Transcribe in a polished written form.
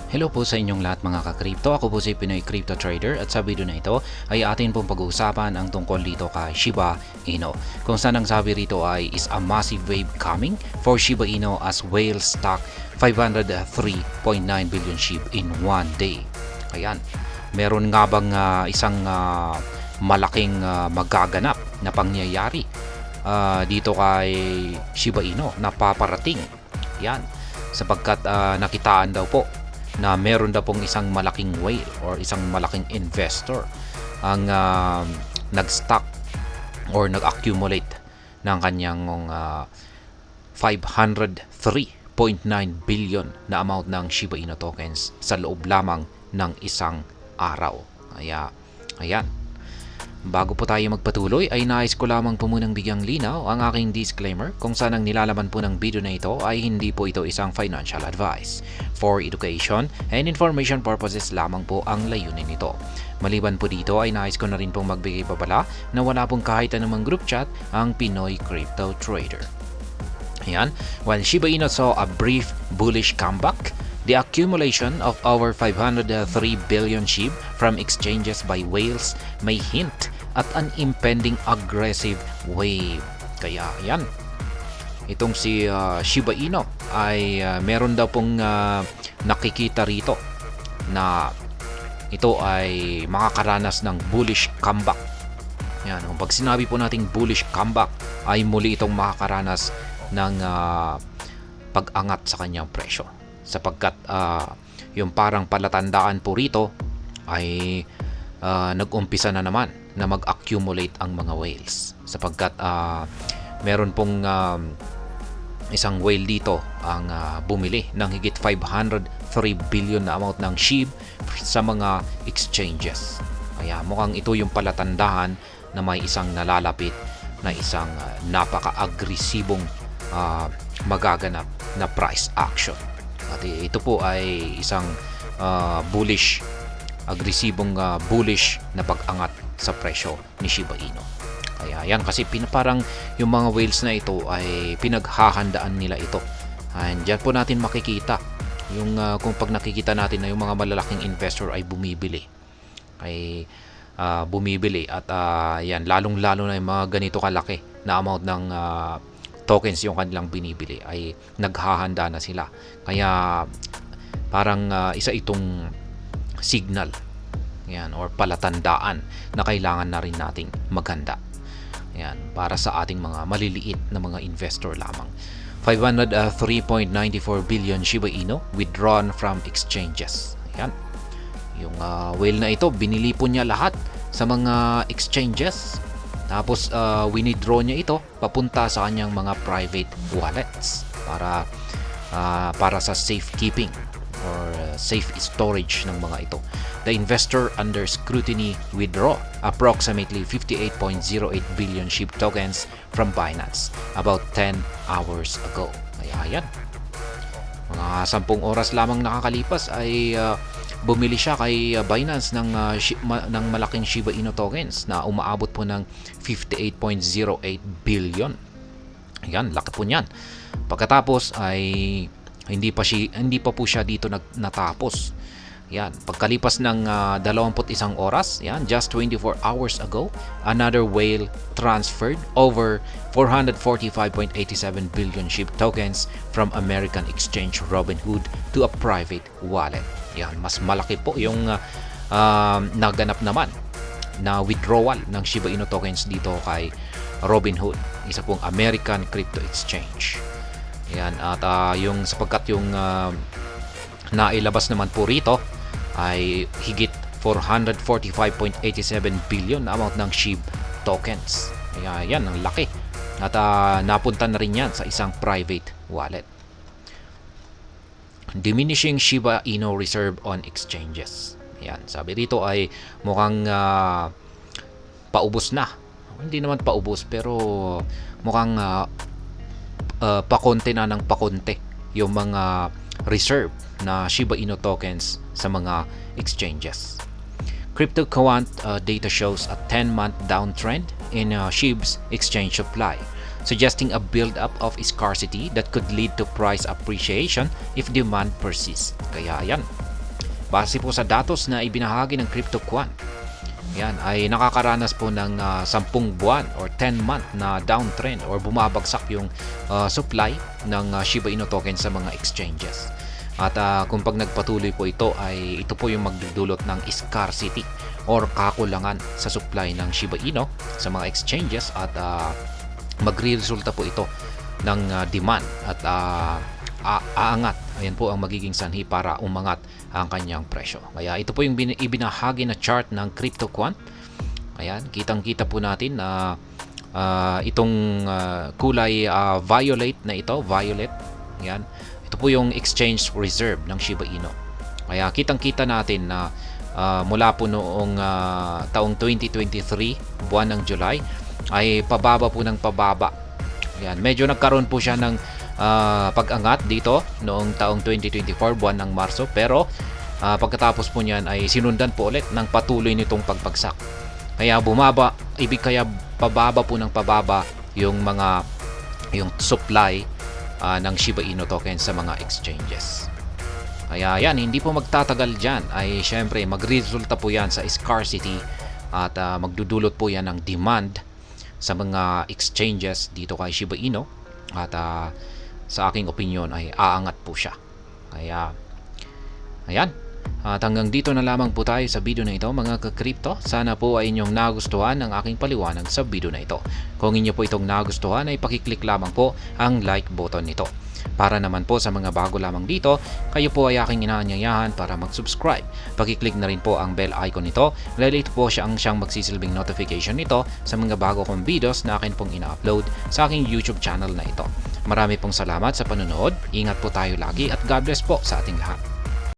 Hello po sa inyong lahat mga ka-crypto. Ako po si Pinoy Crypto Trader at sa video na ito ay atin pong pag-uusapan ang tungkol dito kay Shiba Inu. Kung saan ang sabi rito ay is a massive wave coming for Shiba Inu as whale stock 503.9 billion SHIB in one day. Ayan. Meron nga bang isang malaking magaganap na pangyayari dito kay Shiba Inu na paparating? Yan. Sapagkat nakitaan daw po na meron daw pong isang malaking whale or isang malaking investor ang nag-stock or nag-accumulate ng kanyang 503.9 billion na amount ng Shiba Inu tokens sa loob lamang ng isang araw. Ayan. Bago po tayo magpatuloy ay nais ko lamang po munang bigyang linaw ang aking disclaimer kung saan ang nilalaman po ng video na ito ay hindi po ito isang financial advice. For education and information purposes lamang po ang layunin nito. Maliban po dito ay nais ko na rin pong magbigay babala na wala pong kahit anumang group chat ang Pinoy Crypto Trader. Ayan, while Shiba Inu saw a brief bullish comeback, the accumulation of over 503 billion SHIB from exchanges by whales may hint at an impending aggressive wave. Kaya yan, itong si Shiba Inu ay meron daw pong nakikita rito na ito ay makakaranas ng bullish comeback. Yan, kung pag sinabi po nating bullish comeback ay muli itong makakaranas ng pag-angat sa kanyang presyo. Sapagkat yung parang palatandaan po rito ay nag-umpisa na naman na mag-accumulate ang mga whales. Sapagkat meron pong isang whale dito ang bumili ng higit 503 billion na amount ng SHIB sa mga exchanges. Kaya mukhang ito yung palatandaan na may isang nalalapit na isang napaka-agresibong magaganap na price action. At ito po ay isang bullish, agresibong bullish na pag-angat sa presyo ni Shiba Inu. Kaya yan, kasi parang yung mga whales na ito ay pinaghahandaan nila ito. And dyan po natin makikita yung kung pag nakikita natin na yung mga malalaking investor ay bumibili. At yan, lalong-lalo na yung mga ganito kalaki na amount ng tokens yung kanilang binibili ay naghahanda na sila. Kaya parang isa itong signal yan, or palatandaan na kailangan na rin nating maghanda. Yan, para sa ating mga maliliit na mga investor lamang. 503.94 billion Shiba Inu withdrawn from exchanges. Yan. Yung whale na ito, binili po niya lahat sa mga exchanges. Tapos winidraw niya ito papunta sa kanyang mga private wallets para sa safekeeping or safe storage ng mga ito. The investor under scrutiny withdraw approximately 58.08 billion SHIB tokens from Binance about 10 hours ago. Kaya yan, mga 10 oras lamang nakakalipas ay bumili siya kay Binance ng malaking Shiba Inu tokens na umaabot po ng 58.08 billion. Ayan, laki po niyan. Pagkatapos ay hindi pa po siya dito natapos. Yan, pagkalipas ng 21 oras, yan, just 24 hours ago, another whale transferred over 445.87 billion SHIB tokens from American exchange Robinhood to a private wallet. Yan, mas malaki po yung naganap naman na withdrawal ng Shiba Inu tokens dito kay Robinhood, isa pong American crypto exchange. Yan, at yung sapagkat yung nailabas naman po rito ay higit 445.87 billion na amount ng SHIB tokens. Kaya yan, ang laki. At napunta na rin yan sa isang private wallet. Diminishing Shiba Inu reserve on exchanges. Yan, sabi rito ay mukhang paubos na. Hindi naman paubos, pero mukhang pakonte na ng pakonte yung mga reserve na Shiba Inu tokens sa mga exchanges. CryptoQuant data shows a 10-month downtrend in SHIB's exchange supply, suggesting a build-up of scarcity that could lead to price appreciation if demand persists. Kaya yan, base po sa datos na ibinahagi ng CryptoQuant, yan ay nakakaranas po ng 10 buwan or 10-month na downtrend or bumabagsak yung supply ng Shiba Inu token sa mga exchanges. At kung pag nagpatuloy po ito ay ito po yung magdudulot ng scarcity or kakulangan sa supply ng Shiba Inu sa mga exchanges at magre-resulta po ito ng demand at aangat. Ayan po ang magiging sanhi para umangat ang kanyang presyo. Kaya ito po yung ibinahagi na chart ng CryptoQuant. Ayan, kitang-kita po natin na itong kulay violet na ito, violet. Ayan, ito po yung exchange reserve ng Shiba Inu. Kaya kitang-kita natin na mula po noong taong 2023, buwan ng July, ay pababa po ng pababa. Ayan, medyo nagkaroon po siya ng pag-angat dito noong taong 2024, buwan ng Marso, pero pagkatapos po niyan ay sinundan po ulit ng patuloy nitong pagbagsak. Kaya kaya pababa po ng pababa yung supply ng Shiba Inu token sa mga exchanges. Kaya yan, hindi po magtatagal dyan, ay syempre magresulta po yan sa scarcity at magdudulot po yan ng demand sa mga exchanges dito kay Shiba Inu at sa aking opinion ay aangat po siya. Kaya ayan, at hanggang dito na lamang po tayo sa video na ito mga ka-crypto. Sana po ay inyong nagustuhan ang aking paliwanag sa video na ito. Kung inyo po itong nagustuhan ay pakiclick lamang po ang like button nito. Para naman po sa mga bago lamang dito, kayo po ay aking inaanyayahan para mag-subscribe. Pakiclick na rin po ang bell icon nito dahil ito po siyang magsisilbing notification nito sa mga bago kong videos na akin pong ina-upload sa aking YouTube channel na ito. Marami pong salamat sa panonood, ingat po tayo lagi at God bless po sa ating lahat.